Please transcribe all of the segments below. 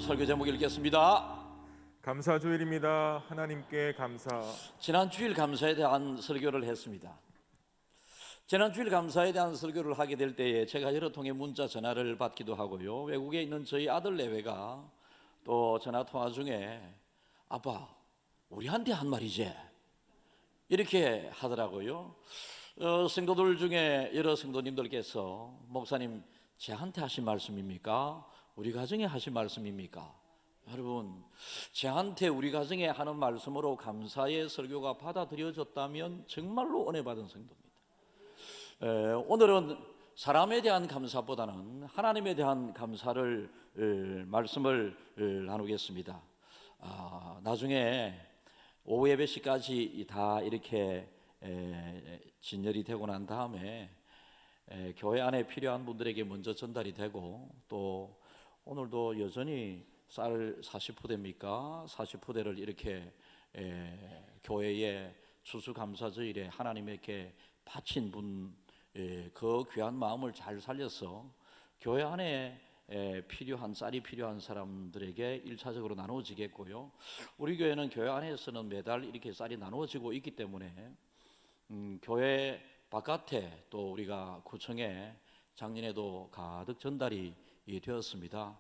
설교 제목 읽겠습니다. 감사주일입니다. 하나님께 감사. 지난 주일 감사에 대한 설교를 했습니다. 지난 주일 감사에 대한 설교를 하게 될 때에 제가 여러 통의 문자 전화를 받기도 하고요, 외국에 있는 저희 아들 내외가 또 전화 통화 중에 아빠 우리한테 한 말이지 이렇게 하더라고요. 성도들 중에 여러 성도님들께서 목사님 저한테 하신 말씀입니까? 우리 가정에 하신 말씀입니까? 여러분, 저한테 우리 가정에 하는 말씀으로 감사의 설교가 받아들여졌다면 정말로 은혜 받은 성도입니다. 오늘은 사람에 대한 감사보다는 하나님에 대한 감사를 말씀을 나누겠습니다. 나중에 오후 예배시까지 다 이렇게 진열이 되고 난 다음에 교회 안에 필요한 분들에게 먼저 전달이 되고, 또 오늘도 여전히 쌀 40포대입니까? 40포대를 이렇게 교회에 추수감사주일에 하나님께 바친 분, 그 귀한 마음을 잘 살려서 교회 안에 필요한 쌀이 필요한 사람들에게 1차적으로 나누어지겠고요, 우리 교회는 교회 안에서는 매달 이렇게 쌀이 나누어지고 있기 때문에 교회 바깥에 또 우리가 구청에 작년에도 가득 전달이 되었습니다.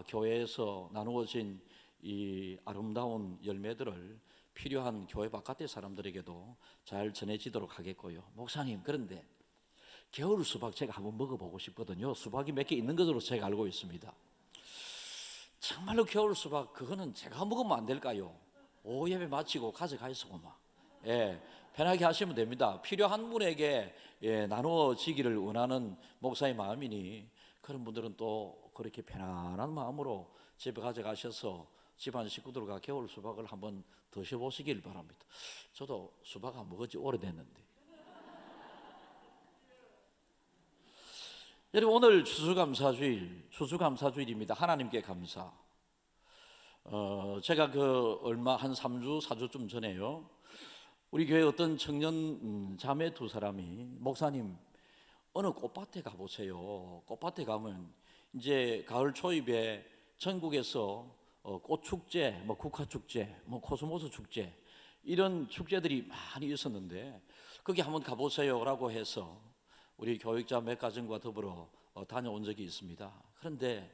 교회에서 나누어진 이 아름다운 열매들을 필요한 교회 바깥의 사람들에게도 잘 전해지도록 하겠고요. 목사님, 그런데 겨울 수박 제가 한번 먹어보고 싶거든요. 수박이 몇 개 있는 것으로 제가 알고 있습니다. 정말로 겨울 수박 그거는 제가 먹으면 안 될까요? 오후 예배 마치고 가져가있어고만 편하게 하시면 됩니다. 필요한 분에게 나누어지기를 원하는 목사의 마음이니 그런 분들은 또 그렇게 편안한 마음으로 집에 가져가셔서 집안 식구들과 겨울 수박을 한번 드셔보시길 바랍니다. 저도 수박 안 먹은 지 오래됐는데. 여러분, 오늘 추수감사주일입니다. 하나님께 감사. 제가 한 3주, 4주쯤 전에요, 우리 교회 어떤 청년 자매 두 사람이 목사님 어느 꽃밭에 가보세요. 꽃밭에 가면 이제 가을 초입에 전국에서 꽃축제, 국화축제, 코스모스 축제, 이런 축제들이 많이 있었는데 거기 한번 가보세요 라고 해서 우리 교육자 몇 가정과 더불어 다녀온 적이 있습니다. 그런데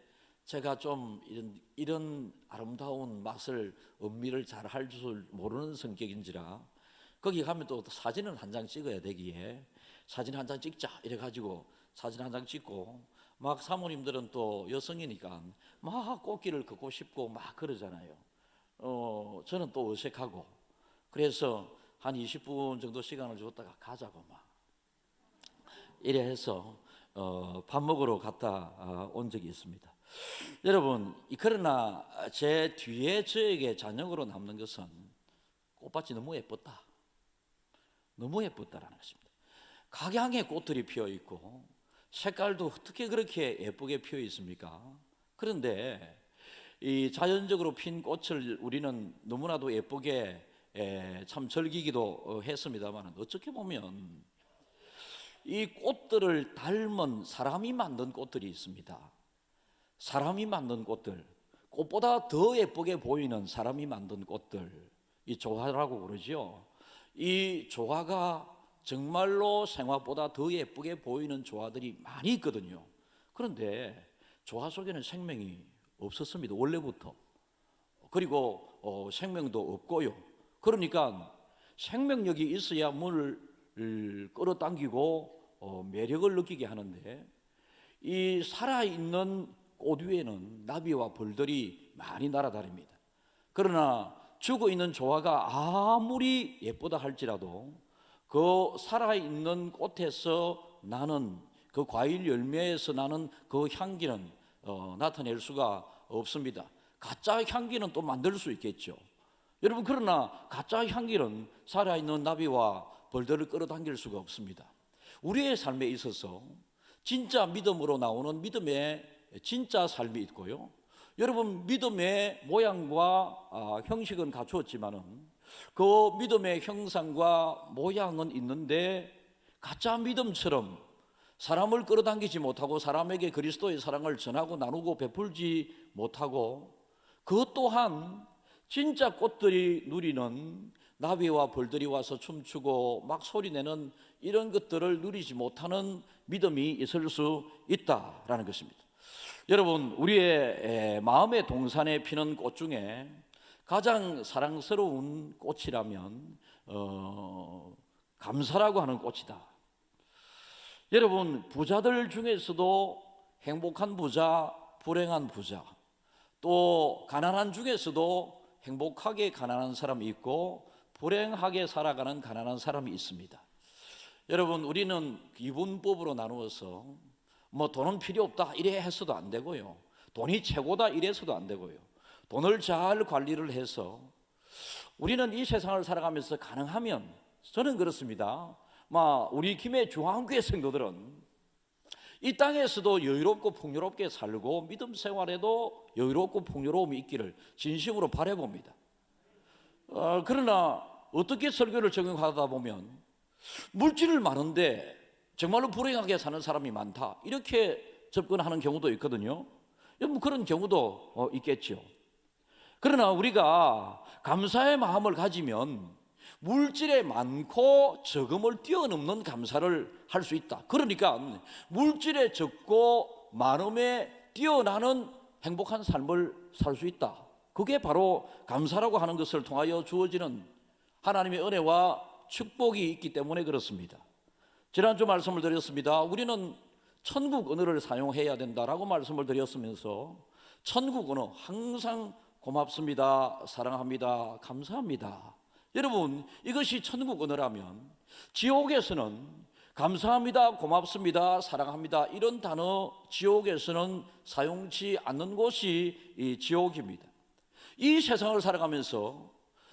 제가 좀 이런 아름다운 맛을, 음미를 잘 할 줄 모르는 성격인지라 거기 가면 또 사진을 한 장 찍어야 되기에 사진 한 장 찍자 이래가지고 사진 한 장 찍고, 막 사모님들은 또 여성이니까 막 꽃길을 걷고 싶고 막 그러잖아요. 저는 또 어색하고, 그래서 한 20분 정도 시간을 줬다가 가자고 막 이래 해서 밥 먹으러 갔다 온 적이 있습니다. 여러분, 그러나 제 뒤에 저에게 잔영으로 남는 것은 꽃밭이 너무 예뻤다, 너무 예뻤다라는 것입니다. 각양의 꽃들이 피어 있고 색깔도 어떻게 그렇게 예쁘게 피어 있습니까? 그런데 이 자연적으로 핀 꽃을 우리는 너무나도 예쁘게 참 즐기기도 했습니다만, 어떻게 보면 이 꽃들을 닮은 사람이 만든 꽃들이 있습니다. 사람이 만든 꽃들, 꽃보다 더 예쁘게 보이는 사람이 만든 꽃들, 이 조화라고 그러죠. 이 조화가 정말로 생화보다 더 예쁘게 보이는 조화들이 많이 있거든요. 그런데 조화 속에는 생명이 없었습니다, 원래부터. 그리고 생명도 없고요. 그러니까 생명력이 있어야 물을 끌어당기고 매력을 느끼게 하는데, 이 살아있는 꽃 위에는 나비와 벌들이 많이 날아다닙니다. 그러나 죽어있는 조화가 아무리 예쁘다 할지라도 그 살아있는 꽃에서 나는, 그 과일 열매에서 나는 그 향기는 나타낼 수가 없습니다. 가짜 향기는 또 만들 수 있겠죠. 여러분, 그러나 가짜 향기는 살아있는 나비와 벌들을 끌어당길 수가 없습니다. 우리의 삶에 있어서 진짜 믿음으로 나오는 믿음의 진짜 삶이 있고요, 여러분, 믿음의 모양과 형식은 갖추었지만은 그 믿음의 형상과 모양은 있는데 가짜 믿음처럼 사람을 끌어당기지 못하고 사람에게 그리스도의 사랑을 전하고 나누고 베풀지 못하고 그것 또한 진짜 꽃들이 누리는 나비와 벌들이 와서 춤추고 막 소리내는 이런 것들을 누리지 못하는 믿음이 있을 수 있다라는 것입니다. 여러분, 우리의 마음의 동산에 피는 꽃 중에 가장 사랑스러운 꽃이라면 감사라고 하는 꽃이다. 여러분, 부자들 중에서도 행복한 부자, 불행한 부자, 또 가난한 중에서도 행복하게 가난한 사람이 있고 불행하게 살아가는 가난한 사람이 있습니다. 여러분, 우리는 이분법으로 나누어서 뭐 돈은 필요 없다 이래 해서도 안 되고요, 돈이 최고다 이래서도 안 되고요, 돈을 잘 관리를 해서 우리는 이 세상을 살아가면서 가능하면, 저는 그렇습니다, 우리 김해 중앙교회 성도들은 이 땅에서도 여유롭고 풍요롭게 살고 믿음 생활에도 여유롭고 풍요로움이 있기를 진심으로 바라봅니다. 그러나 어떻게 설교를 적용하다 보면 물질을 많은데 정말로 불행하게 사는 사람이 많다 이렇게 접근하는 경우도 있거든요. 그런 경우도 있겠죠. 그러나 우리가 감사의 마음을 가지면 물질에 많고 적음을 뛰어넘는 감사를 할 수 있다. 그러니까 물질에 적고 많음에 뛰어나는 행복한 삶을 살 수 있다. 그게 바로 감사라고 하는 것을 통하여 주어지는 하나님의 은혜와 축복이 있기 때문에 그렇습니다. 지난주 말씀을 드렸습니다. 우리는 천국 언어를 사용해야 된다라고 말씀을 드렸으면서 천국 언어 항상 고맙습니다, 사랑합니다, 감사합니다. 여러분, 이것이 천국 언어라면 지옥에서는 감사합니다, 고맙습니다, 사랑합니다 이런 단어 지옥에서는 사용치 않는 곳이 이 지옥입니다. 이 세상을 살아가면서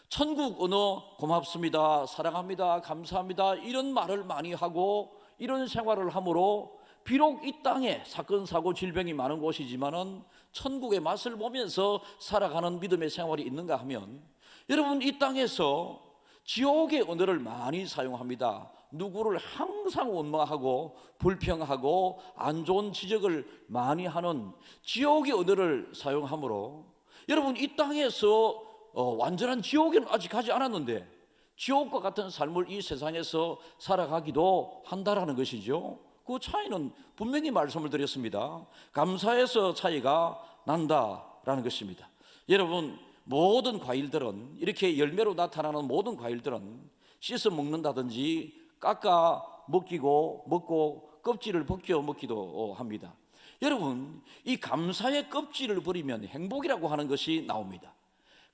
천국 언어 고맙습니다, 사랑합니다, 감사합니다 이런 말을 많이 하고 이런 생활을 함으로 비록 이 땅에 사건 사고 질병이 많은 곳이지만은 천국의 맛을 보면서 살아가는 믿음의 생활이 있는가 하면, 여러분, 이 땅에서 지옥의 언어를 많이 사용합니다. 누구를 항상 원망하고 불평하고 안 좋은 지적을 많이 하는 지옥의 언어를 사용하므로 여러분, 이 땅에서 완전한 지옥에는 아직 가지 않았는데 지옥과 같은 삶을 이 세상에서 살아가기도 한다라는 것이죠. 그 차이는 분명히 말씀을 드렸습니다. 감사에서 차이가 난다라는 것입니다. 여러분, 모든 과일들은, 이렇게 열매로 나타나는 모든 과일들은 씻어 먹는다든지 깎아 먹고 껍질을 벗겨 먹기도 합니다. 여러분, 이 감사의 껍질을 버리면 행복이라고 하는 것이 나옵니다.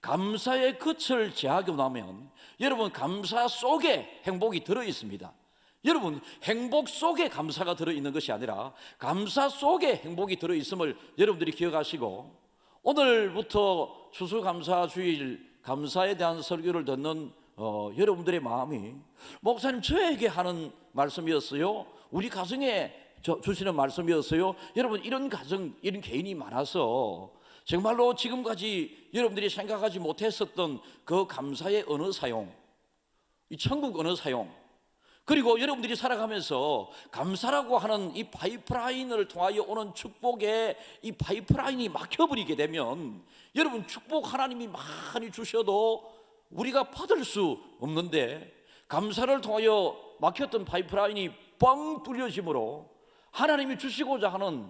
감사의 끝을 제하고 나면 여러분, 감사 속에 행복이 들어있습니다. 여러분, 행복 속에 감사가 들어있는 것이 아니라 감사 속에 행복이 들어있음을 여러분들이 기억하시고, 오늘부터 추수감사주일 감사에 대한 설교를 듣는 여러분들의 마음이, 목사님 저에게 하는 말씀이었어요, 우리 가정에 주시는 말씀이었어요, 여러분 이런 가정, 이런 개인이 많아서 정말로 지금까지 여러분들이 생각하지 못했었던 그 감사의 언어 사용, 이 천국 언어 사용, 그리고 여러분들이 살아가면서 감사라고 하는 이 파이프라인을 통하여 오는 축복에 이 파이프라인이 막혀버리게 되면 여러분, 축복 하나님이 많이 주셔도 우리가 받을 수 없는데, 감사를 통하여 막혔던 파이프라인이 뻥 뚫려짐으로 하나님이 주시고자 하는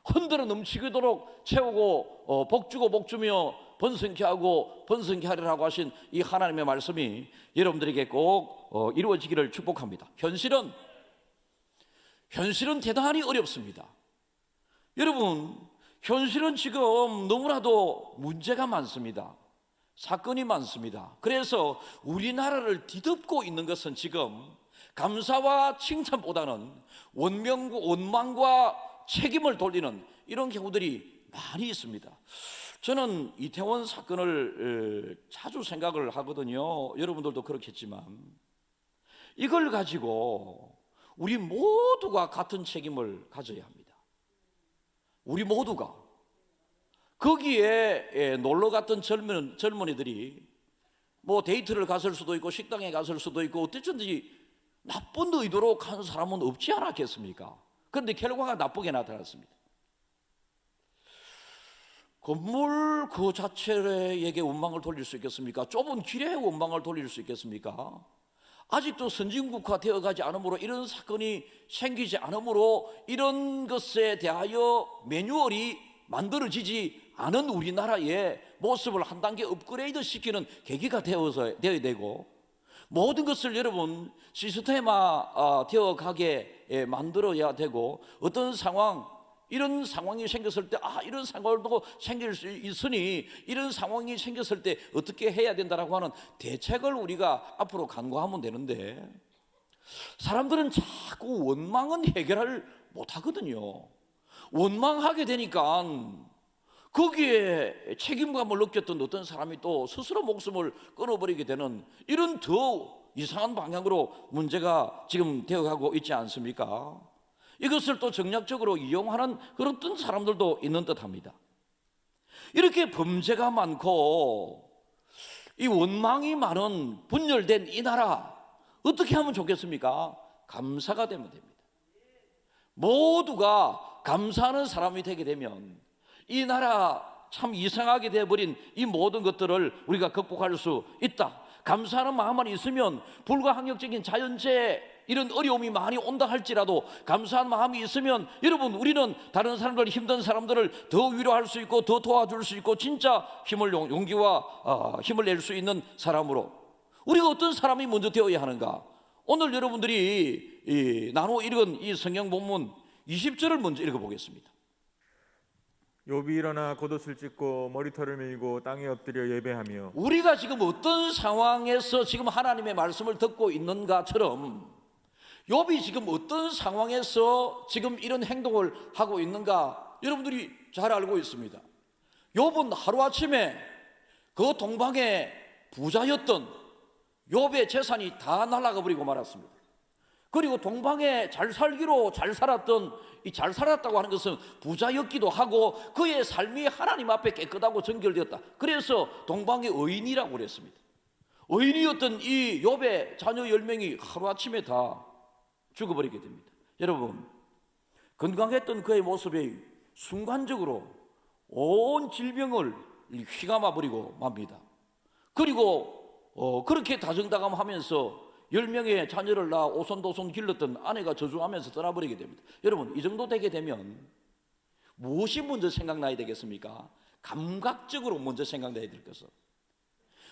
흔들어 넘치도록 채우고 복주고 복주며 번성케 하고 번성케 하리라고 하신 이 하나님의 말씀이 여러분들에게 꼭 이루어지기를 축복합니다. 현실은 대단히 어렵습니다. 여러분, 현실은 지금 너무나도 문제가 많습니다. 사건이 많습니다. 그래서 우리나라를 뒤덮고 있는 것은 지금 감사와 칭찬보다는 원망과 책임을 돌리는 이런 경우들이 많이 있습니다. 저는 이태원 사건을 자주 생각을 하거든요. 여러분들도 그렇겠지만 이걸 가지고 우리 모두가 같은 책임을 가져야 합니다. 우리 모두가. 거기에 놀러 갔던 젊은이들이 뭐 데이트를 갔을 수도 있고 식당에 갔을 수도 있고 어쨌든지 나쁜 의도로 간 사람은 없지 않았겠습니까? 그런데 결과가 나쁘게 나타났습니다. 건물 그 자체에게 원망을 돌릴 수 있겠습니까? 좁은 길에 원망을 돌릴 수 있겠습니까? 아직도 선진국화 되어가지 않으므로, 이런 사건이 생기지 않으므로 이런 것에 대하여 매뉴얼이 만들어지지 않은 우리나라의 모습을 한 단계 업그레이드 시키는 계기가 되어야 되고, 모든 것을 여러분 시스템화 되어가게 만들어야 되고, 어떤 상황, 이런 상황이 생겼을 때 이런 상황도 생길 수 있으니 이런 상황이 생겼을 때 어떻게 해야 된다라고 하는 대책을 우리가 앞으로 간과하면 되는데, 사람들은 자꾸 원망은 해결을 못하거든요. 원망하게 되니까 거기에 책임감을 느꼈던 어떤 사람이 또 스스로 목숨을 끊어버리게 되는, 이런 더 이상한 방향으로 문제가 지금 되어가고 있지 않습니까? 이것을 또 정략적으로 이용하는 그런 어떤 사람들도 있는 듯합니다. 이렇게 범죄가 많고 이 원망이 많은 분열된 이 나라, 어떻게 하면 좋겠습니까? 감사가 되면 됩니다. 모두가 감사하는 사람이 되게 되면 이 나라 참 이상하게 되어버린 이 모든 것들을 우리가 극복할 수 있다. 감사하는 마음만 있으면 불가항력적인 자연재해, 이런 어려움이 많이 온다 할지라도 감사한 마음이 있으면 여러분, 우리는 다른 사람들, 힘든 사람들을 더 위로할 수 있고 더 도와줄 수 있고 진짜 용기와 힘을 낼 수 있는 사람으로, 우리가 어떤 사람이 먼저 되어야 하는가? 오늘 여러분들이 나누어 읽은 이 성경 본문 20절을 먼저 읽어보겠습니다. 욥이 일어나 겉옷을 찢고 머리털을 밀고 땅에 엎드려 예배하며. 우리가 지금 어떤 상황에서 지금 하나님의 말씀을 듣고 있는가처럼, 욥이 지금 어떤 상황에서 지금 이런 행동을 하고 있는가 여러분들이 잘 알고 있습니다. 욥은 하루아침에 그 동방의 부자였던 욥의 재산이 다 날아가 버리고 말았습니다. 그리고 동방에 잘 살기로 잘 살았던, 이 잘 살았다고 하는 것은 부자였기도 하고 그의 삶이 하나님 앞에 깨끗하고 정결되었다. 그래서 동방의 의인이라고 그랬습니다. 의인이었던 이 욥의 자녀 10명이 하루아침에 다 죽어버리게 됩니다. 여러분, 건강했던 그의 모습이 순간적으로 온 질병을 휘감아 버리고 맙니다. 그리고 그렇게 다정다감하면서 10명의 자녀를 낳아 오손도손 길렀던 아내가 저주하면서 떠나버리게 됩니다. 여러분, 이 정도 되게 되면 무엇이 먼저 생각나야 되겠습니까? 감각적으로 먼저 생각나야 될 것은,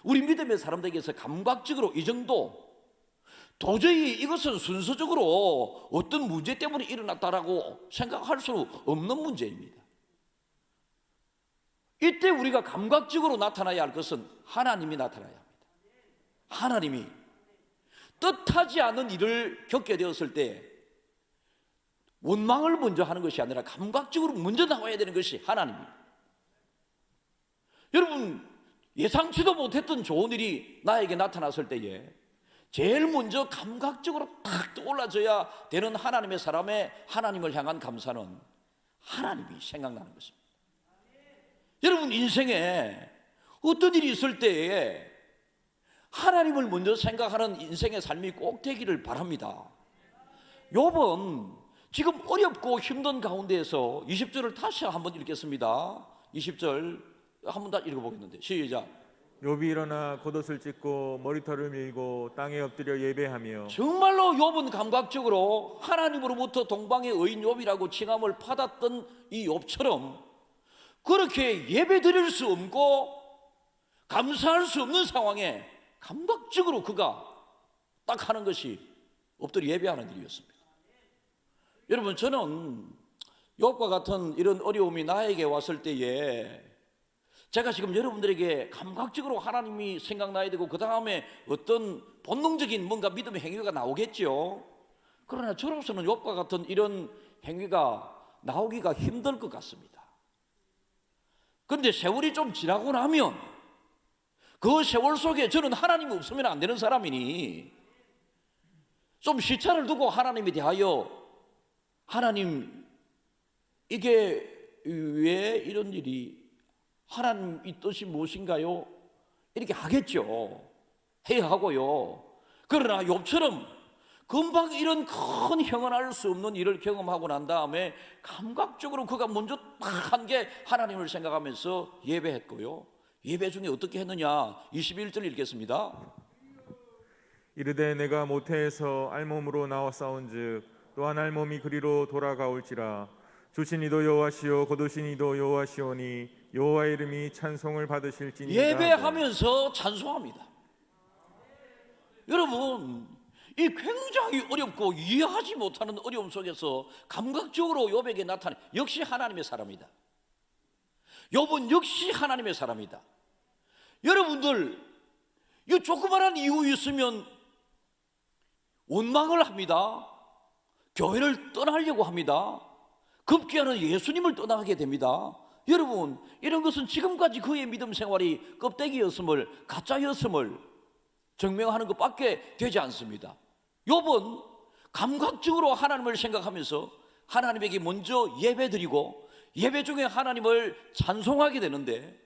우리 믿음의 사람들에게서 감각적으로 이 정도, 도저히 이것은 순서적으로 어떤 문제 때문에 일어났다라고 생각할 수 없는 문제입니다. 이때 우리가 감각적으로 나타나야 할 것은 하나님이 나타나야 합니다. 하나님이 뜻하지 않은 일을 겪게 되었을 때 원망을 먼저 하는 것이 아니라 감각적으로 먼저 나와야 되는 것이 하나님입니다. 여러분, 예상치도 못했던 좋은 일이 나에게 나타났을 때에 제일 먼저 감각적으로 탁 떠올라져야 되는 하나님의 사람의 하나님을 향한 감사는 하나님이 생각나는 것입니다. 여러분, 인생에 어떤 일이 있을 때에 하나님을 먼저 생각하는 인생의 삶이 꼭 되기를 바랍니다. 욥은 지금 어렵고 힘든 가운데에서 20절을 다시 한번 읽겠습니다. 20절 한번 다 읽어보겠는데 시작. 욥이 일어나 겉옷을 찢고 머리털을 밀고 땅에 엎드려 예배하며. 정말로 욥은 감각적으로 하나님으로부터 동방의 의인 욥이라고 칭함을 받았던 이 욥처럼 그렇게 예배드릴 수 없고 감사할 수 없는 상황에 감각적으로 그가 딱 하는 것이 엎드려 예배하는 일이었습니다. 여러분, 저는 욥과 같은 이런 어려움이 나에게 왔을 때에 제가 지금 여러분들에게 감각적으로 하나님이 생각나야 되고 그 다음에 어떤 본능적인 뭔가 믿음의 행위가 나오겠죠. 그러나 저로서는 욥과 같은 이런 행위가 나오기가 힘들 것 같습니다. 그런데 세월이 좀 지나고 나면 그 세월 속에 저는 하나님이 없으면 안 되는 사람이니 좀 시차를 두고 하나님에 대하여 하나님, 이게 왜 이런 일이, 하나님 이 뜻이 무엇인가요? 이렇게 하겠죠. 해야 하고요. 그러나 욥처럼 금방 이런 큰 형언할 수 없는 일을 경험하고 난 다음에 감각적으로 그가 먼저 딱 한 게 하나님을 생각하면서 예배했고요. 예배 중에 어떻게 했느냐, 21절 읽겠습니다. 이르되 내가 모태에서 알몸으로 나와 싸운즉 또한 알몸이 그리로 돌아가올지라. 주신 이도 여호와시오 거두신 이도 여호와시오니 여호와의 이름이 찬송을 받으실지니이다. 예배하면서 찬송합니다. 여러분, 이 굉장히 어렵고 이해하지 못하는 어려움 속에서 감각적으로 욥에게 나타내, 역시 하나님의 사람이다. 욥은 역시 하나님의 사람이다. 여러분들, 이 조그마한 이유 있으면 원망을 합니다. 교회를 떠나려고 합니다. 급기야는 예수님을 떠나게 됩니다. 여러분, 이런 것은 지금까지 그의 믿음 생활이 껍데기였음을, 가짜였음을 증명하는 것밖에 되지 않습니다. 욥은 감각적으로 하나님을 생각하면서 하나님에게 먼저 예배드리고 예배 중에 하나님을 찬송하게 되는데,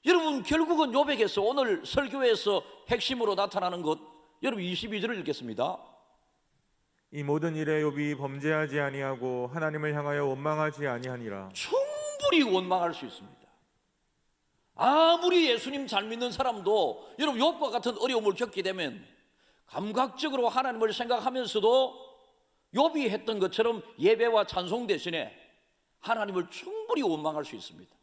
여러분, 결국은 욥에게서 오늘 설교에서 핵심으로 나타나는 것, 여러분 22절을 읽겠습니다. 이 모든 일에 욥이 범죄하지 아니하고 하나님을 향하여 원망하지 아니하니라. 충분히 원망할 수 있습니다. 아무리 예수님 잘 믿는 사람도 여러분 욥과 같은 어려움을 겪게 되면 감각적으로 하나님을 생각하면서도 욥이 했던 것처럼 예배와 찬송 대신에 하나님을 충분히 원망할 수 있습니다.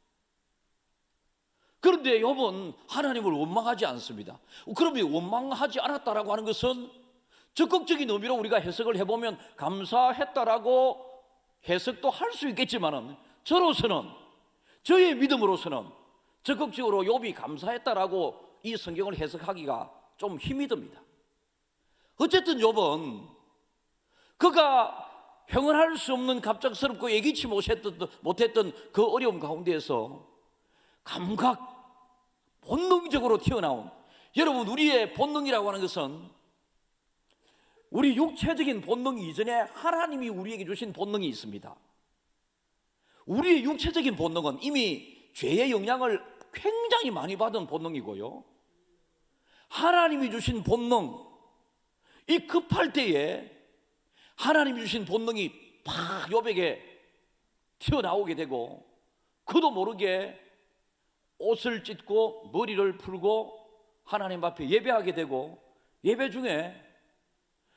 그런데 욥은 하나님을 원망하지 않습니다. 그러면 원망하지 않았다라고 하는 것은 적극적인 의미로 우리가 해석을 해보면 감사했다라고 해석도 할 수 있겠지만은, 저로서는, 저의 믿음으로서는 적극적으로 욥이 감사했다라고 이 성경을 해석하기가 좀 힘이 듭니다. 어쨌든 욥은 그가 형언할 수 없는 갑작스럽고 예기치 못했던 그 어려움 가운데에서 감각, 본능적으로 튀어나온, 여러분, 우리의 본능이라고 하는 것은 우리 육체적인 본능 이전에 하나님이 우리에게 주신 본능이 있습니다. 우리의 육체적인 본능은 이미 죄의 영향을 굉장히 많이 받은 본능이고요, 하나님이 주신 본능, 이 급할 때에 하나님이 주신 본능이 팍 욥에게 튀어나오게 되고, 그도 모르게 옷을 찢고 머리를 풀고 하나님 앞에 예배하게 되고, 예배 중에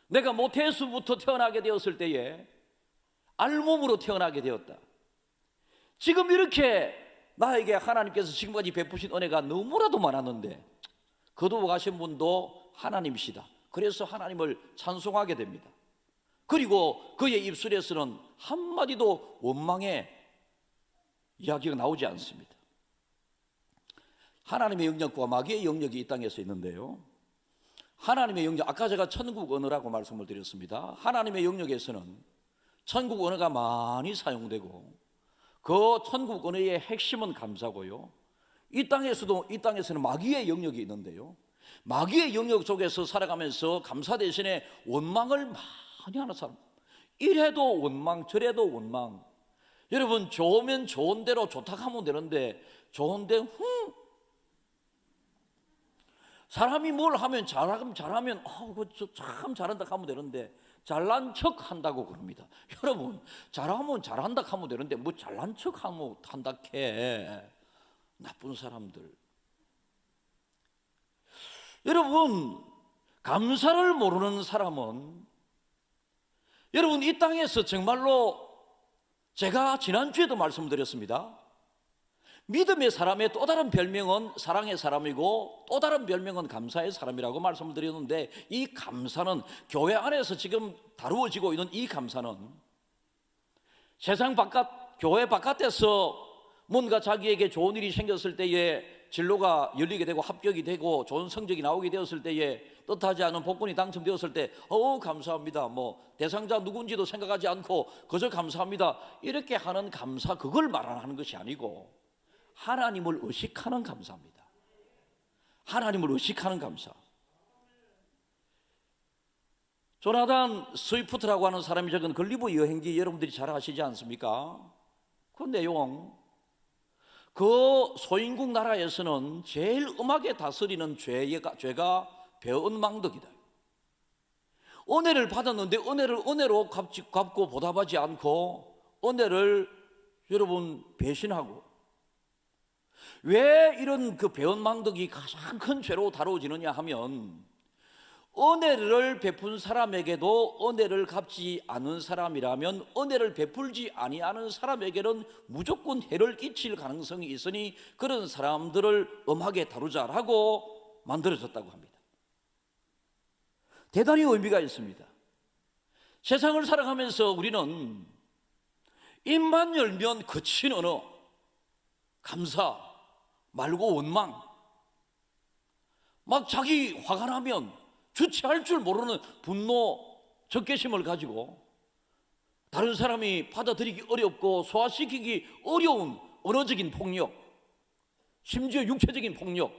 내가 모태에서부터 태어나게 되었을 때에 알몸으로 태어나게 되었다. 지금 이렇게 나에게 하나님께서 지금까지 베푸신 은혜가 너무나도 많았는데 거두어가신 분도 하나님이시다. 그래서 하나님을 찬송하게 됩니다. 그리고 그의 입술에서는 한마디도 원망의 이야기가 나오지 않습니다. 하나님의 영역과 마귀의 영역이 이 땅에서 있는데요, 하나님의 영역, 아까 제가 천국 언어라고 말씀을 드렸습니다. 하나님의 영역에서는 천국 언어가 많이 사용되고 그 천국 언어의 핵심은 감사고요, 이 땅에서는 마귀의 영역이 있는데요, 마귀의 영역 속에서 살아가면서 감사 대신에 원망을 많이 하는 사람, 이래도 원망 저래도 원망. 여러분, 좋으면 좋은 대로 좋다 하면 되는데 좋은데 사람이 뭘 하면 잘하면 그거 참 잘한다 하면 되는데 잘난 척 한다고 그럽니다. 여러분, 잘하면 잘한다 하면 되는데 뭐 잘난 척 하면 한다 해. 나쁜 사람들. 여러분, 감사를 모르는 사람은, 여러분, 이 땅에서 정말로 제가 지난주에도 말씀드렸습니다. 믿음의 사람의 또 다른 별명은 사랑의 사람이고 또 다른 별명은 감사의 사람이라고 말씀을 드렸는데, 이 감사는 교회 안에서 지금 다루어지고 있는 이 감사는 세상 바깥, 교회 바깥에서 뭔가 자기에게 좋은 일이 생겼을 때에 진로가 열리게 되고 합격이 되고 좋은 성적이 나오게 되었을 때에 뜻하지 않은 복권이 당첨되었을 때 감사합니다, 뭐 대상자 누군지도 생각하지 않고 그저 감사합니다, 이렇게 하는 감사, 그걸 말하는 것이 아니고 하나님을 의식하는 감사입니다. 하나님을 의식하는 감사. 조나단 스위프트라고 하는 사람이 적은 글리버 여행기 여러분들이 잘 아시지 않습니까? 그 내용, 그 소인국 나라에서는 제일 음악에 다스리는 죄가 배은망덕이다. 은혜를 받았는데 은혜를 은혜로 갚고 보답하지 않고 은혜를 여러분 배신하고, 왜 이런 그 배은망덕이 가장 큰 죄로 다뤄지느냐 하면, 은혜를 베푼 사람에게도 은혜를 갚지 않은 사람이라면 은혜를 베풀지 아니하는 사람에게는 무조건 해를 끼칠 가능성이 있으니 그런 사람들을 엄하게 다루자라고 만들어졌다고 합니다. 대단히 의미가 있습니다. 세상을 살아가면서 우리는 입만 열면 거친 언어, 감사 말고 원망, 막 자기 화가 나면 주체할 줄 모르는 분노, 적개심을 가지고 다른 사람이 받아들이기 어렵고 소화시키기 어려운 언어적인 폭력, 심지어 육체적인 폭력,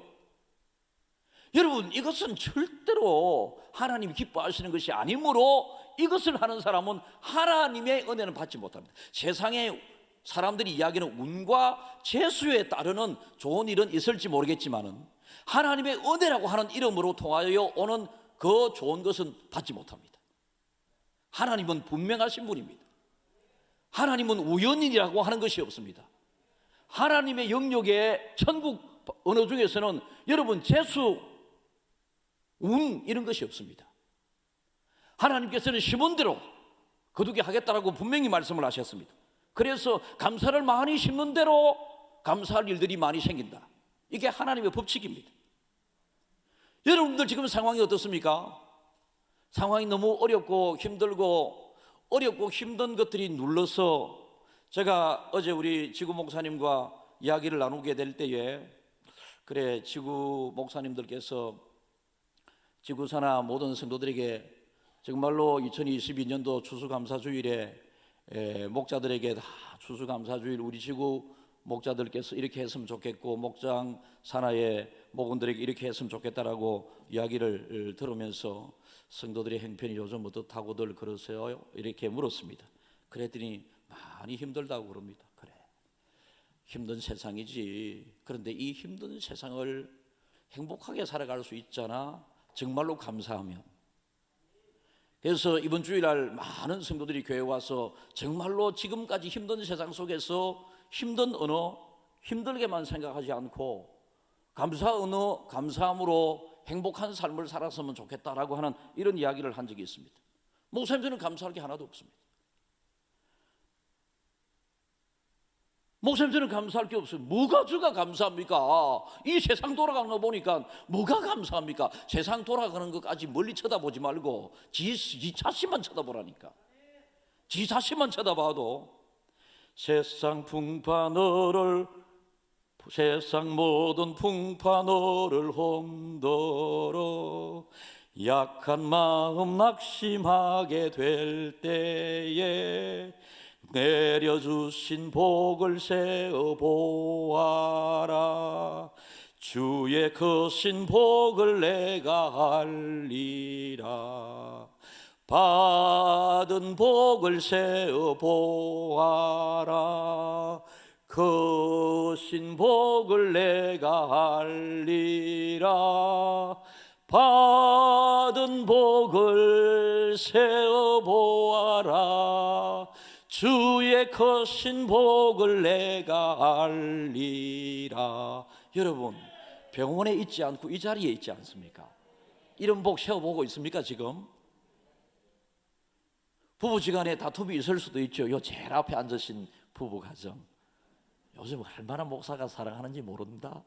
여러분 이것은 절대로 하나님이 기뻐하시는 것이 아니므로 이것을 하는 사람은 하나님의 은혜는 받지 못합니다. 세상의 사람들이 이야기하는 운과 재수에 따르는 좋은 일은 있을지 모르겠지만은 하나님의 은혜라고 하는 이름으로 통하여 오는 그 좋은 것은 받지 못합니다. 하나님은 분명하신 분입니다. 하나님은 우연이라고 하는 것이 없습니다. 하나님의 영역의 천국 언어 중에서는 여러분 재수, 운 이런 것이 없습니다. 하나님께서는 심은 대로 거두게 하겠다라고 분명히 말씀을 하셨습니다. 그래서 감사를 많이 심는 대로 감사할 일들이 많이 생긴다. 이게 하나님의 법칙입니다. 여러분들 지금 상황이 어떻습니까? 상황이 너무 어렵고 힘든 것들이 눌러서, 제가 어제 우리 지구 목사님과 이야기를 나누게 될 때에, 그래 지구 목사님들께서 지구사나 모든 성도들에게 정말로 2022년도 추수감사주일에 목자들에게 다 추수감사주일 우리 지구 목자들께서 이렇게 했으면 좋겠고 목장 산하의 목원들에게 이렇게 했으면 좋겠다라고 이야기를 들으면서 성도들의 형편이 요즘 어떻다고들 그러세요? 이렇게 물었습니다. 그랬더니 많이 힘들다고 그럽니다. 그래, 힘든 세상이지. 그런데 이 힘든 세상을 행복하게 살아갈 수 있잖아, 정말로 감사하면. 그래서 이번 주일날 많은 성도들이 교회에 와서 정말로 지금까지 힘든 세상 속에서 힘든 언어, 힘들게만 생각하지 않고 감사 언어, 감사함으로 행복한 삶을 살았으면 좋겠다라고 하는 이런 이야기를 한 적이 있습니다. 목사님, 저는 감사할 게 하나도 없습니다. 목사님, 저는 감사할 게 없어요. 뭐가 주가 감사합니까? 이 세상 돌아가는 거 보니까 뭐가 감사합니까? 세상 돌아가는 것까지 멀리 쳐다보지 말고 지 자신만 쳐다보라니까. 지 자신만 쳐다봐도 세상 모든 풍파너를 흔들어 약한 마음 낙심하게 될 때에 내려주신 복을 세어보아라. 주의 크신 복을 내가 알리라. 받은 복을 세어보아라. 크신 복을 내가 알리라. 받은 복을 세어보아라. 주의 크신 복을 내가 알리라. 여러분, 병원에 있지 않고 이 자리에 있지 않습니까? 이런 복 세어보고 있습니까 지금? 부부지간에 다툼이 있을 수도 있죠. 요 제일 앞에 앉으신 부부 가정, 요즘 얼마나 목사가 사랑하는지 모른다.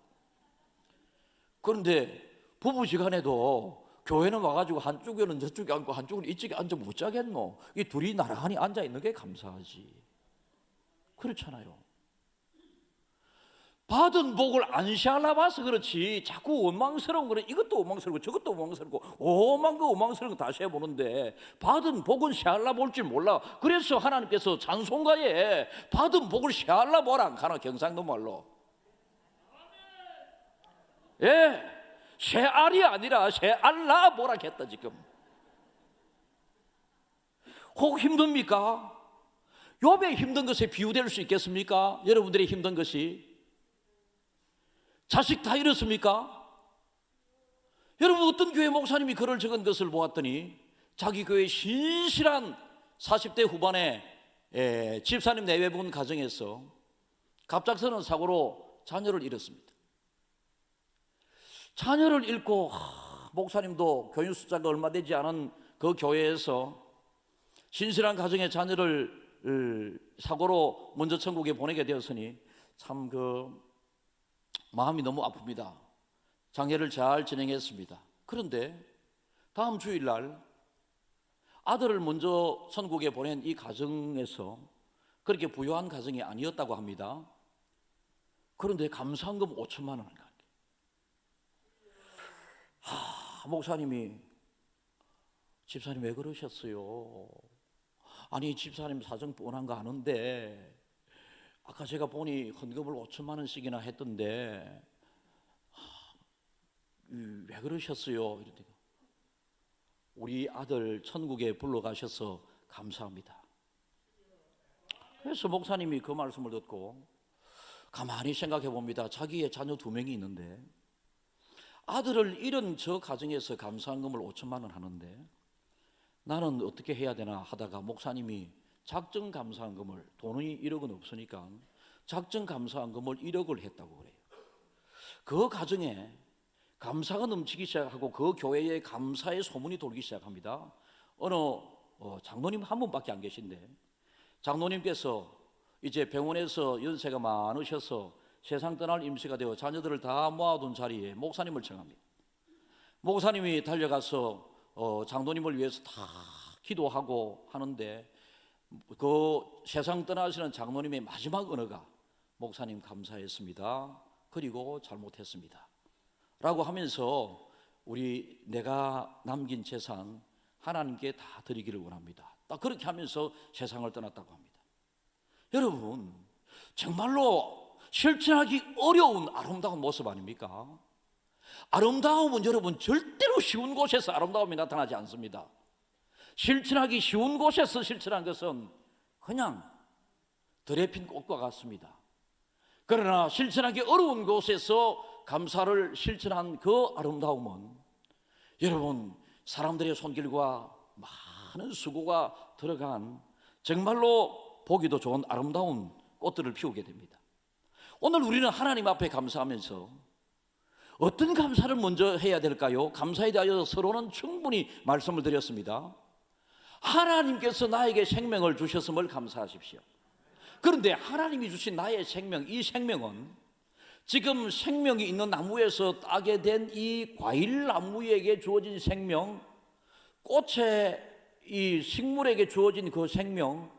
그런데 부부지간에도 교회는 와가지고 한쪽에는 저쪽에 앉고 한쪽은 이쪽에 앉아 못 자겠노? 이 둘이 나란히 앉아 있는 게 감사하지. 그렇잖아요. 받은 복을 안 시알아봐서 그렇지 자꾸 원망스러운 거는 이것도 원망스럽고 저것도 원망스럽고 오만 거 원망스러운 거 다 시해보는데 받은 복은 시알아볼 줄 몰라. 그래서 하나님께서 찬송가에 받은 복을 시알아보라 안 가나, 경상도 말로. 예, 시알이 아니라 시알아보라 했다 지금. 혹 힘듭니까? 욥의 힘든 것에 비유될 수 있겠습니까? 여러분들의 힘든 것이 자식 다 잃었습니까? 여러분, 어떤 교회 목사님이 글을 적은 것을 보았더니 자기 교회 신실한 40대 후반의 집사님 내외분 가정에서 갑작스러운 사고로 자녀를 잃었습니다. 자녀를 잃고 목사님도 교인 숫자가 얼마 되지 않은 그 교회에서 신실한 가정의 자녀를 사고로 먼저 천국에 보내게 되었으니 참 마음이 너무 아픕니다. 장례를 잘 진행했습니다. 그런데 다음 주일날 아들을 먼저 천국에 보낸 이 가정에서 그렇게 부유한 가정이 아니었다고 합니다. 그런데 감사한금 5천만 원을 갖게. 목사님이 집사님 왜 그러셨어요? 아니 집사님 사정 뻔한 거 아는데 아까 제가 보니 헌금을 5천만 원씩이나 했던데 왜 그러셨어요? 이러더니 우리 아들 천국에 불러가셔서 감사합니다. 그래서 목사님이 그 말씀을 듣고 가만히 생각해 봅니다. 자기의 자녀 2명이 있는데 아들을 잃은 저 가정에서 감사한금을 5천만 원 하는데 나는 어떻게 해야 되나 하다가 목사님이 작정 감사한금을, 돈이 1억은 없으니까 작정 감사한금을 1억을 했다고 그래요. 그 가정에 감사가 넘치기 시작하고 그 교회에 감사의 소문이 돌기 시작합니다. 어느 장로님 한 분밖에 안 계신데 장로님께서 이제 병원에서 연세가 많으셔서 세상 떠날 임시가 되어 자녀들을 다 모아둔 자리에 목사님을 청합니다. 목사님이 달려가서 장로님을 위해서 다 기도하고 하는데 그 세상 떠나시는 장로님의 마지막 언어가 목사님 감사했습니다. 그리고 잘못했습니다. 라고 하면서 내가 남긴 재산 하나님께 다 드리기를 원합니다. 딱 그렇게 하면서 세상을 떠났다고 합니다. 여러분 정말로 실천하기 어려운 아름다운 모습 아닙니까? 아름다움은 여러분 절대로 쉬운 곳에서 아름다움이 나타나지 않습니다. 실천하기 쉬운 곳에서 실천한 것은 그냥 들에 핀 꽃과 같습니다. 그러나 실천하기 어려운 곳에서 감사를 실천한 그 아름다움은 여러분 사람들의 손길과 많은 수고가 들어간 정말로 보기도 좋은 아름다운 꽃들을 피우게 됩니다. 오늘 우리는 하나님 앞에 감사하면서 어떤 감사를 먼저 해야 될까요? 감사에 대하여 서로는 충분히 말씀을 드렸습니다. 하나님께서 나에게 생명을 주셨음을 감사하십시오. 그런데 하나님이 주신 나의 생명, 이 생명은 지금 생명이 있는 나무에서 따게 된 이 과일 나무에게 주어진 생명, 꽃의 이 식물에게 주어진 그 생명,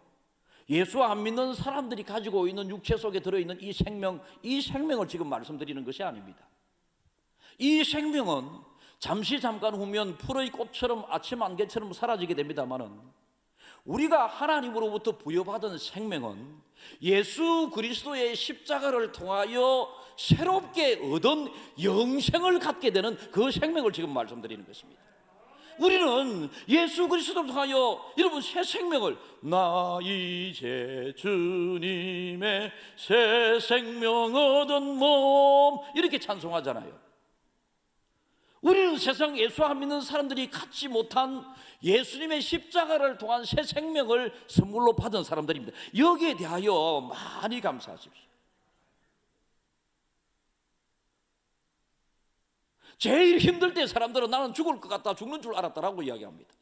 예수 안 믿는 사람들이 가지고 있는 육체 속에 들어있는 이 생명을 지금 말씀드리는 것이 아닙니다. 이 생명은 잠깐 후면 풀의 꽃처럼 아침 안개처럼 사라지게 됩니다마는 우리가 하나님으로부터 부여받은 생명은 예수 그리스도의 십자가를 통하여 새롭게 얻은 영생을 갖게 되는 그 생명을 지금 말씀드리는 것입니다. 우리는 예수 그리스도를 통하여 여러분 새 생명을 나 이제 주님의 새 생명 얻은 몸 이렇게 찬송하잖아요. 우리는 세상 예수 안 믿는 사람들이 갖지 못한 예수님의 십자가를 통한 새 생명을 선물로 받은 사람들입니다. 여기에 대하여 많이 감사하십시오. 제일 힘들 때 사람들은 나는 죽을 것 같다, 죽는 줄 알았다라고 이야기합니다.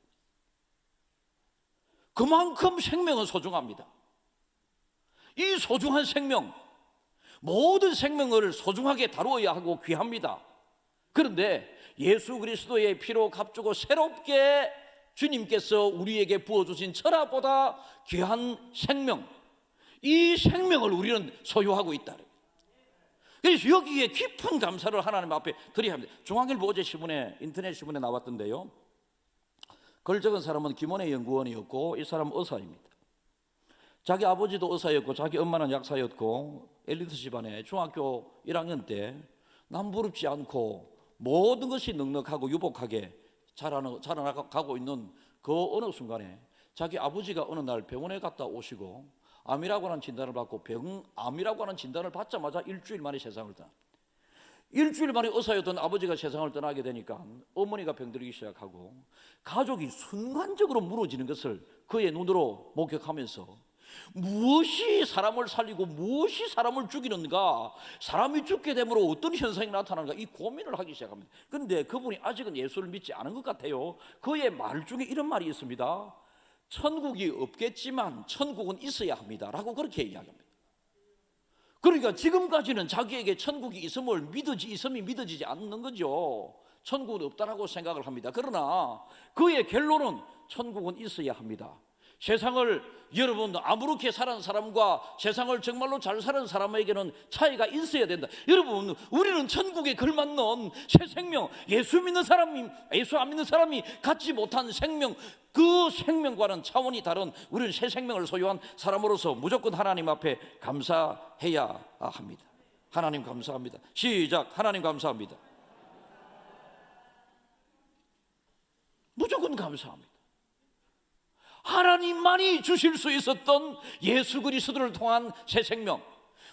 그만큼 생명은 소중합니다. 이 소중한 생명, 모든 생명을 소중하게 다루어야 하고 귀합니다. 그런데 예수 그리스도의 피로 값주고 새롭게 주님께서 우리에게 부어주신 철학보다 귀한 생명, 이 생명을 우리는 소유하고 있다. 그래서 여기에 깊은 감사를 하나님 앞에 드려야 합니다. 중앙일보 어제 신문에, 인터넷 신문에 나왔던데요, 글 적은 사람은 김원혜 연구원이었고 이 사람은 의사입니다. 자기 아버지도 의사였고 자기 엄마는 약사였고 엘리트 집안에 중학교 1학년 때 남부럽지 않고 모든 것이 넉넉하고 유복하게 자라나가고 있는 그 어느 순간에 자기 아버지가 어느 날 병원에 갔다 오시고 암이라고 하는 진단을 받고 암이라고 하는 진단을 받자마자 일주일 만에 세상을 떠납니다. 일주일 만에 의사였던 아버지가 세상을 떠나게 되니까 어머니가 병들기 시작하고 가족이 순간적으로 무너지는 것을 그의 눈으로 목격하면서 무엇이 사람을 살리고 무엇이 사람을 죽이는가, 사람이 죽게 되므로 어떤 현상이 나타나는가, 이 고민을 하기 시작합니다. 그런데 그분이 아직은 예수를 믿지 않은 것 같아요. 그의 말 중에 이런 말이 있습니다. 천국이 없겠지만 천국은 있어야 합니다 라고 그렇게 이야기합니다. 그러니까 지금까지는 자기에게 천국이 있음이 믿어지지 않는 거죠. 천국은 없다라고 생각을 합니다. 그러나 그의 결론은 천국은 있어야 합니다. 세상을 여러분 아무렇게 사는 사람과 세상을 정말로 잘 사는 사람에게는 차이가 있어야 된다. 여러분, 우리는 천국에 걸맞는 새 생명, 예수 안 믿는 사람이 갖지 못한 생명, 그 생명과는 차원이 다른 우리는 새 생명을 소유한 사람으로서 무조건 하나님 앞에 감사해야 합니다. 하나님 감사합니다. 시작. 하나님 감사합니다. 무조건 감사합니다. 하나님만이 주실 수 있었던 예수 그리스도를 통한 새 생명,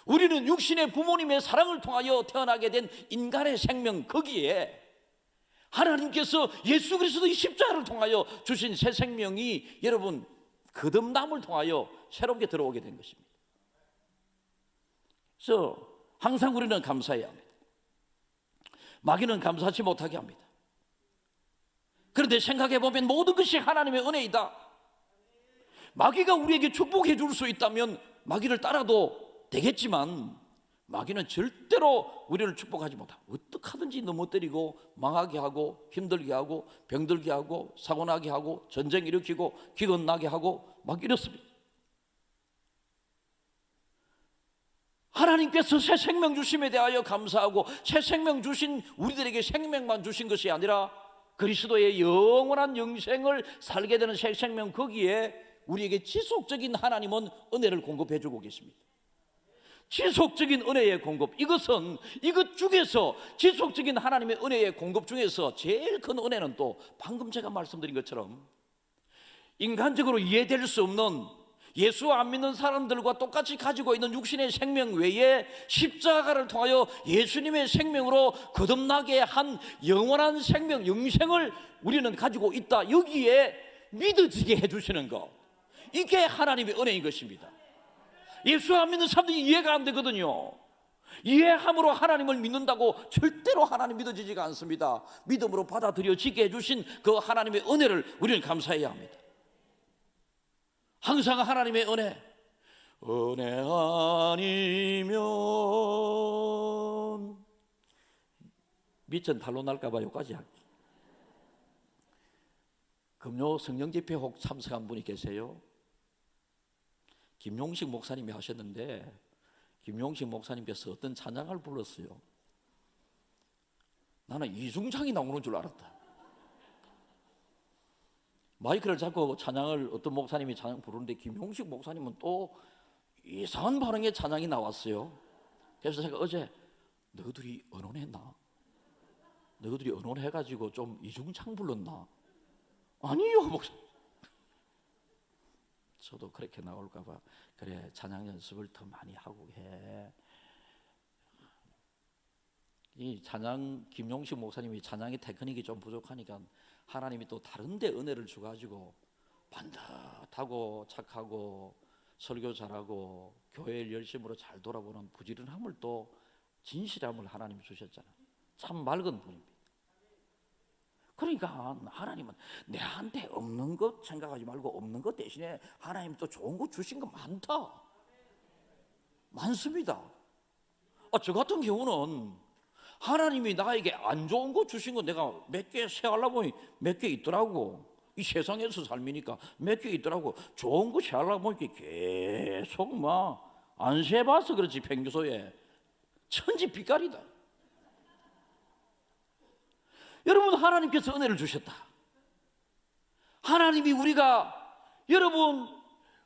우리는 육신의 부모님의 사랑을 통하여 태어나게 된 인간의 생명, 거기에 하나님께서 예수 그리스도의 십자가를 통하여 주신 새 생명이 여러분 거듭남을 통하여 새롭게 들어오게 된 것입니다. 그래서 항상 우리는 감사해야 합니다. 마귀는 감사하지 못하게 합니다. 그런데 생각해 보면 모든 것이 하나님의 은혜이다. 마귀가 우리에게 축복해 줄 수 있다면 마귀를 따라도 되겠지만 마귀는 절대로 우리를 축복하지 못하고 어떻게 하든지 넘어뜨리고 망하게 하고 힘들게 하고 병들게 하고 사고나게 하고 전쟁 일으키고 기근 나게 하고 막 이렇습니다. 하나님께서 새 생명 주심에 대하여 감사하고 새 생명 주신 우리들에게 생명만 주신 것이 아니라 그리스도의 영원한 영생을 살게 되는 새 생명, 거기에 우리에게 지속적인 하나님은 은혜를 공급해 주고 계십니다. 지속적인 은혜의 공급, 이것 중에서 지속적인 하나님의 은혜의 공급 중에서 제일 큰 은혜는 또 방금 제가 말씀드린 것처럼 인간적으로 이해될 수 없는 예수 안 믿는 사람들과 똑같이 가지고 있는 육신의 생명 외에 십자가를 통하여 예수님의 생명으로 거듭나게 한 영원한 생명, 영생을 우리는 가지고 있다. 여기에 믿어지게 해주시는 것, 이게 하나님의 은혜인 것입니다. 예수 안 믿는 사람들이 이해가 안 되거든요. 이해함으로 하나님을 믿는다고 절대로 하나님 믿어지지가 않습니다. 믿음으로 받아들여지게 해주신 그 하나님의 은혜를 우리는 감사해야 합니다. 항상 하나님의 은혜 아니면 미천 탈로 날까봐 여기까지 할게요. 금요 성령 집회 혹 참석한 분이 계세요? 김용식 목사님이 하셨는데 김용식 목사님께서 어떤 찬양을 불렀어요. 나는 이중창이 나오는 줄 알았다. 마이크를 잡고 찬양을 어떤 목사님이 찬양 부르는데 김용식 목사님은 또 이상한 반응의 찬양이 나왔어요. 그래서 제가 어제 너희들이 언론했나? 너희들이 언론해가지고 좀 이중창 불렀나? 아니요 목사님. 저도 그렇게 나올까 봐 그래 찬양 연습을 더 많이 하고 해. 이 찬양 김용식 목사님이 찬양의 테크닉이 좀 부족하니까 하나님이 또 다른 데 은혜를 주가지고 반듯하고 착하고 설교 잘하고 교회를 열심으로 잘 돌아보는 부지런함을 또 진실함을 하나님 주셨잖아요. 참 맑은 분입니다. 그러니까 하나님은 내한테 없는 것 생각하지 말고 없는 것 대신에 하나님 또 좋은 거 주신 거 많습니다. 저 같은 경우는 하나님이 나에게 안 좋은 거 주신 거 내가 몇 개 세하려고 보니 몇 개 있더라고. 이 세상에서 삶이니까 몇 개 있더라고. 좋은 거 세하려고 보니까 계속 막 안 세봐서 그렇지 평소에 천지빛깔이다. 여러분, 하나님께서 은혜를 주셨다. 하나님이 우리가 여러분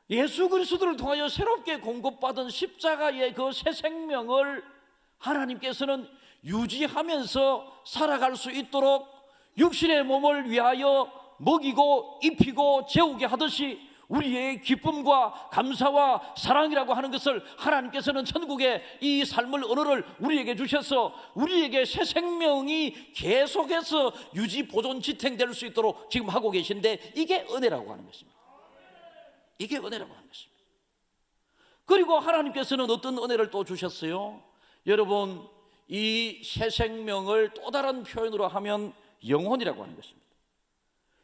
예수 그리스도를 통하여 새롭게 공급받은 십자가의 그 새 생명을 하나님께서는 유지하면서 살아갈 수 있도록 육신의 몸을 위하여 먹이고 입히고 재우게 하듯이 우리의 기쁨과 감사와 사랑이라고 하는 것을 하나님께서는 천국의 이 삶을 언어를 우리에게 주셔서 우리에게 새 생명이 계속해서 유지 보존 지탱될 수 있도록 지금 하고 계신데, 이게 은혜라고 하는 것입니다. 이게 은혜라고 하는 것입니다. 그리고 하나님께서는 어떤 은혜를 또 주셨어요? 여러분, 이 새 생명을 또 다른 표현으로 하면 영혼이라고 하는 것입니다.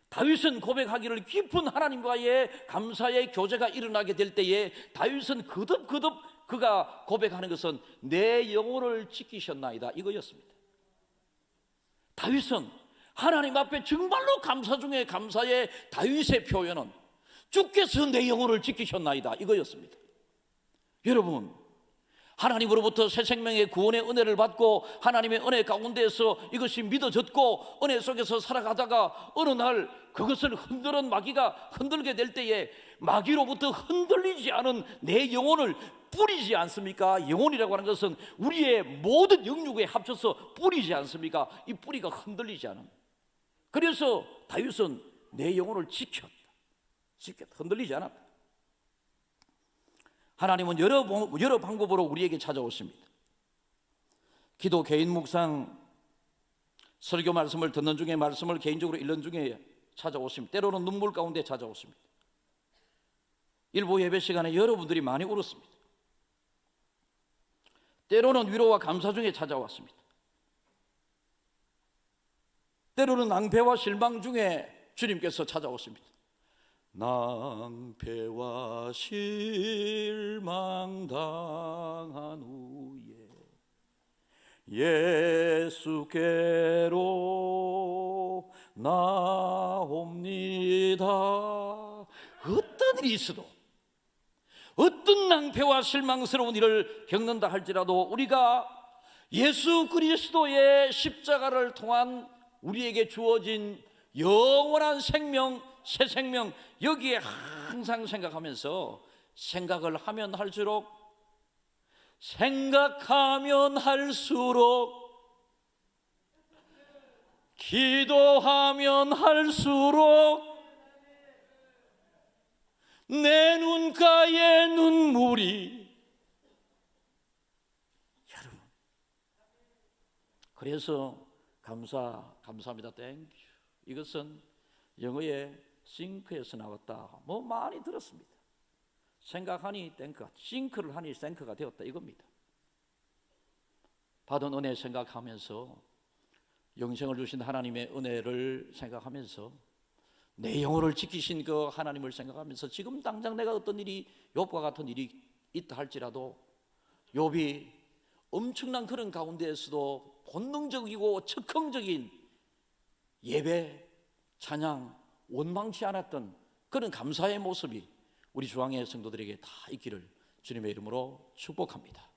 다윗은 고백하기를, 깊은 하나님과의 감사의 교제가 일어나게 될 때에 다윗은 거듭 그가 고백하는 것은 내 영혼을 지키셨나이다, 이거였습니다. 다윗은 하나님 앞에 정말로 감사 중에 감사의 다윗의 표현은 주께서 내 영혼을 지키셨나이다, 이거였습니다. 여러분, 하나님으로부터 새 생명의 구원의 은혜를 받고 하나님의 은혜 가운데에서 이것이 믿어졌고 은혜 속에서 살아가다가 어느 날 그것을 흔드는 마귀가 흔들게 될 때에 마귀로부터 흔들리지 않은 내 영혼을 뿌리지 않습니까? 영혼이라고 하는 것은 우리의 모든 영육에 합쳐서 뿌리지 않습니까? 이 뿌리가 흔들리지 않은. 그래서 다윗은 내 영혼을 지켰다. 흔들리지 않았다. 하나님은 여러 방법으로 우리에게 찾아오십니다. 기도, 개인 묵상, 설교 말씀을 듣는 중에, 말씀을 개인적으로 읽는 중에 찾아오십니다. 때로는 눈물 가운데 찾아오십니다. 일부 예배 시간에 여러분들이 많이 울었습니다. 때로는 위로와 감사 중에 찾아왔습니다. 때로는 낭패와 실망 중에 주님께서 찾아오십니다. 낭패와 실망 당한 후에 예수께로 나옵니다. 어떤 일이 있어도, 어떤 낭패와 실망스러운 일을 겪는다 할지라도 우리가 예수 그리스도의 십자가를 통한 우리에게 주어진 영원한 생명, 새 생명, 여기에 항상 생각하면서, 생각하면 할수록, 기도하면 할수록 내 눈가에 눈물이, 여러분, 그래서 감사합니다, 땡큐, 이것은 영어의 싱크에서 나왔다, 뭐 많이 들었습니다. 생각하니 땡크가, 싱크를 하니 생크가 되었다, 이겁니다. 받은 은혜 생각하면서, 영생을 주신 하나님의 은혜를 생각하면서, 내 영혼을 지키신 그 하나님을 생각하면서, 지금 당장 내가 어떤 일이, 욥과 같은 일이 있다 할지라도 욥이 엄청난 그런 가운데에서도 본능적이고 즉흥적인 예배, 찬양, 원망치 않았던 그런 감사의 모습이 우리 주왕의 성도들에게 다 있기를 주님의 이름으로 축복합니다.